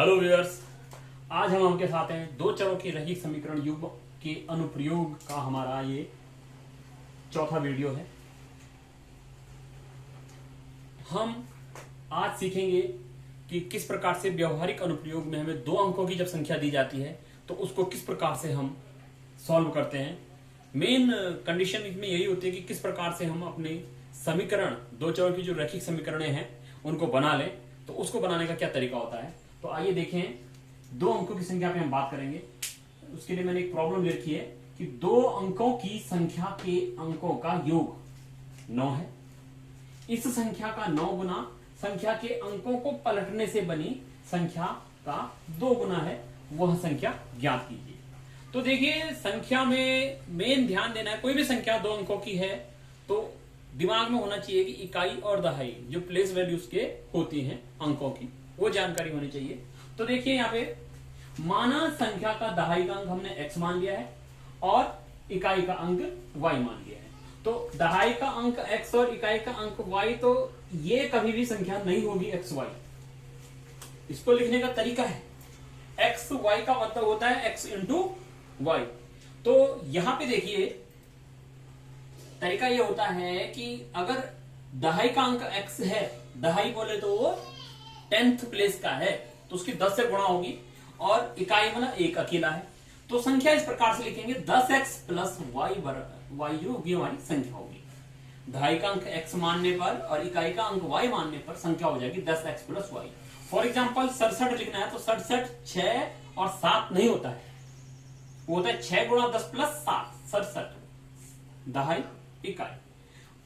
Hello viewers, आज हम आपके साथ हैं दो चरों के रैखिक समीकरण युग्म के अनुप्रयोग का हमारा ये चौथा वीडियो है। हम आज सीखेंगे कि किस प्रकार से व्यवहारिक अनुप्रयोग में हमें दो अंकों की जब संख्या दी जाती है तो उसको किस प्रकार से हम सॉल्व करते हैं। मेन कंडीशन इसमें यही होती है कि किस प्रकार से हम अपने समीकरण, दो चरों की जो रैखिक समीकरण हैं उनको बना लें, तो उसको बनाने का क्या तरीका होता है। तो आइए देखें, दो अंकों की संख्या पे हम बात करेंगे। उसके लिए मैंने एक प्रॉब्लम ले रखी है कि दो अंकों की संख्या के अंकों का योग 9 है। इस संख्या का 9 गुना संख्या के अंकों को पलटने से बनी संख्या का 2 गुना है, वह संख्या ज्ञात कीजिए। तो देखिए, संख्या में मेन ध्यान देना है, कोई भी संख्या दो अंकों की है तो दिमाग में होना चाहिए कि इकाई और दहाई जो प्लेस वैल्यूज के होती हैं अंकों की, वो जानकारी होनी चाहिए। तो देखिए यहाँ पे माना संख्या का दहाई का अंक हमने x मान लिया है और इकाई का अंक y मान लिया है। तो दहाई का अंक x और इकाई का अंक y, तो ये कभी भी संख्या नहीं होगी xy। इसको लिखने का तरीका है, x y का मतलब होता है x इंटू वाई। तो यहां पे देखिए तरीका ये होता है कि अगर दहाई का अंक x है, दहाई बोले तो वो 10th प्लेस का है, तो उसकी 10 से गुणा होगी और इकाई मतलब एक अकेला है। तो संख्या इस प्रकार से लिखेंगे 10x प्लस वाई जो होगी हमारी संख्या होगी। दहाई का अंक x मानने पर और इकाई का अंक y मानने पर संख्या हो जाएगी 10x plus Y. For example 67 लिखना है तो 67 6 और 7 नहीं होता है, वो होता है 6 गुणा 10 प्लस 7, 67 दहाई इकाई।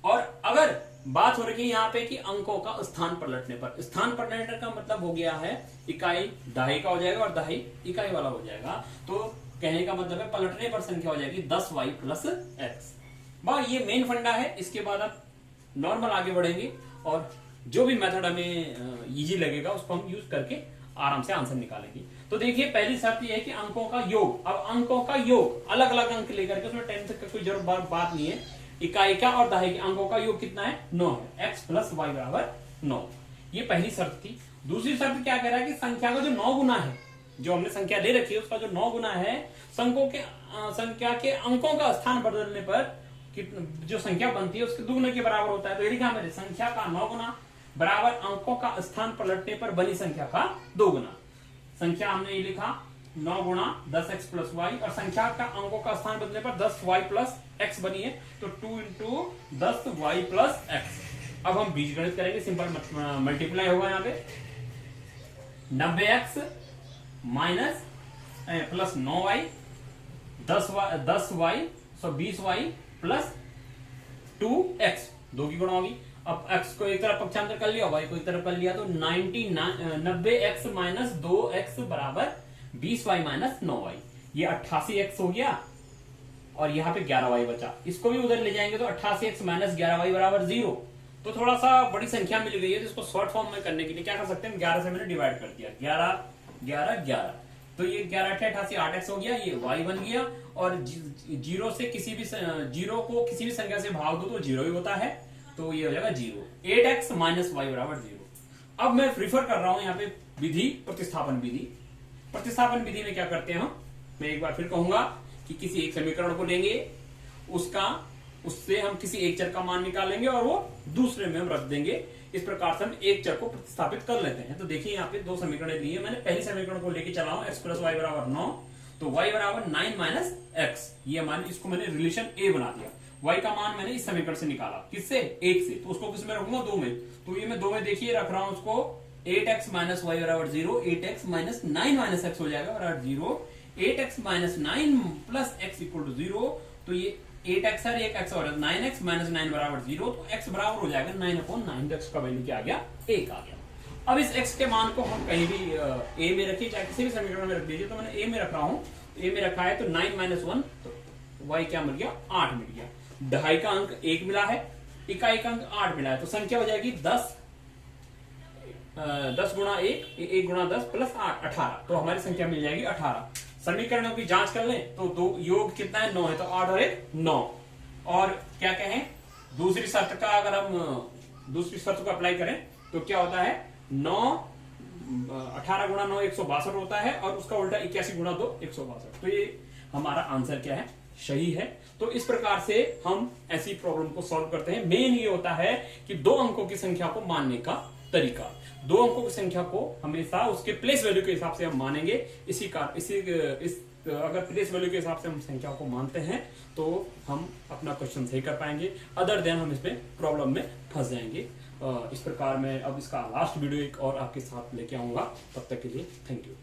और अगर बात हो रही है यहाँ पे कि अंकों का स्थान पलटने पर, स्थान पलटने का मतलब हो गया है इकाई दहाई का हो जाएगा और दहाई इकाई वाला हो जाएगा। तो कहने का मतलब है पलटने पर संख्या हो जाएगी 10y प्लस x। ये मेन फंडा है। इसके बाद आप नॉर्मल आगे बढ़ेंगे और जो भी मेथड हमें इजी लगेगा उसको हम यूज करके आराम से आंसर निकालेंगे। तो देखिए, पहली शर्त यह है कि अंकों का योग। अब अंकों का योग अलग अलग अंक लेकर के, उसमें 10 का कोई जरूरत बात नहीं है। इकाई का और दहाई के अंकों का योग कितना है? 9 है। x प्लस वाई बराबर 9। ये पहली शर्त थी। दूसरी शर्त क्या कह रहा है कि संख्या का जो 9 गुना है, जो हमने संख्या ले रखी है उसका जो 9 गुना है, संख्या के अंकों का स्थान बदलने पर जो संख्या बनती है उसके दुगने के बराबर होता है। तो ये लिखा मैंने, संख्या का 9 गुना बराबर अंकों का स्थान पलटने पर बनी संख्या का 2 गुना। संख्या हमने ये लिखा 9 गुणा 10x प्लस वाई, और संख्या का अंकों का स्थान बदलने पर 10y प्लस x बनी है, तो 2 इंटू 10y प्लस x। अब हम बीजगणित करेंगे, सिंपल मल्टीप्लाई होगा यहाँ पे 90x minus plus 9y 10y 20y plus 2x, 2 की गुणा होगी। अब x को एक तरफ पक्षांतर कर लिया, y को एक तरफ कर लिया, तो 90x माइनस 2x बराबर 20y माइनस 9y, ये 88x हो गया और यहाँ पे 11y बचा। इसको भी उधर ले जाएंगे तो 88x माइनस 11y बराबर 0। तो थोड़ा सा बड़ी संख्या मिल गई है, तो इसको शॉर्ट फॉर्म में करने के लिए क्या कर सकते हैं, 11 से मैंने डिवाइड कर दिया, 11 11 11, तो ये 11 88 8x हो गया, ये y बन गया। और जीरो से किसी भी जीरो को किसी भी संख्या से भाग दो तो 0 ही होता है, तो ये हो जाएगा 0। 8x माइनस वाई बराबर 0। अब मैं प्रीफर कर रहा हूं यहाँ पे विधि, प्रतिस्थापन विधि। प्रतिस्थापन विधि में क्या करते हैं हम, मैं एक बार फिर कहूंगा कि किसी एक समीकरण को लेंगे, उससे हम किसी एक चर का मान निकालेंगे और वो दूसरे में हम रख देंगे। इस प्रकार से हम एक चर को प्रतिस्थापित कर लेते हैं। तो देखिए यहाँ पे दो समीकरण लिए, मैंने पहली समीकरण को लेके चला हूं, x प्लस वाई बराबर 9, तो y बराबर 9 माइनस x, ये मान इसको मैंने रिलेशन a बना दिया। y का मान मैंने इस समीकरण से निकाला, किससे? 1 से, तो उसको किस में रखूंगा? 2 में। तो ये मैं 2 में देखिए रख रहा हूं उसको, 8x माइनस वाई बराबर 0, 8x माइनस 9 माइनस x हो जाएगा बराबर 0, 8x minus 9 plus x equal to 0, तो ये 8x है, 1x और 9x माइनस 9 बराबर 0, तो x बराबर हो जाएगा 9/9, तो x का वैल्यू क्या आ गया? 1 आ गया। अब इस x के मान को हम कहीं भी a में रखिए, चाहे किसी भी समीकरण में रख दीजिए, तो मैंने a में रख रहा हूं, a में रखा है, तो 9 माइनस 1, तो y क्या मिल गया? 8 मिल गया। दहाई का अंक 1 मिला है, इकाई का अंक 8 मिला है, तो संख्या हो जाएगी 10 गुणा 1 गुणा 10 प्लस 8, 18, तो हमारी संख्या मिल जाएगी 18। समीकरणों की जांच कर लें तो दो योग कितना है? 9 है, तो 8 और 1 9। और क्या कहें, दूसरी शर्त का अगर हम दूसरी शर्त को अप्लाई करें तो क्या होता है? 9 18 गुणा 9 162 होता है, और उसका उल्टा 81 गुणा 2 162। तो ये हमारा आंसर क्या है, सही है। तो इस प्रकार से हम ऐसी प्रॉब्लम को सॉल्व करते हैं। मेन ये होता है कि 2 अंकों की संख्या को मानने का तरीका। 2 अंकों की संख्या को हमेशा उसके प्लेस वैल्यू के हिसाब से हम मानेंगे। अगर प्लेस वैल्यू के हिसाब से हम संख्या को मानते हैं तो हम अपना क्वेश्चन सही कर पाएंगे, अदर देन हम इसमें प्रॉब्लम में फंस जाएंगे। इस प्रकार मैं अब इसका लास्ट वीडियो एक और आपके साथ लेके आऊंगा। तब तक के लिए थैंक यू।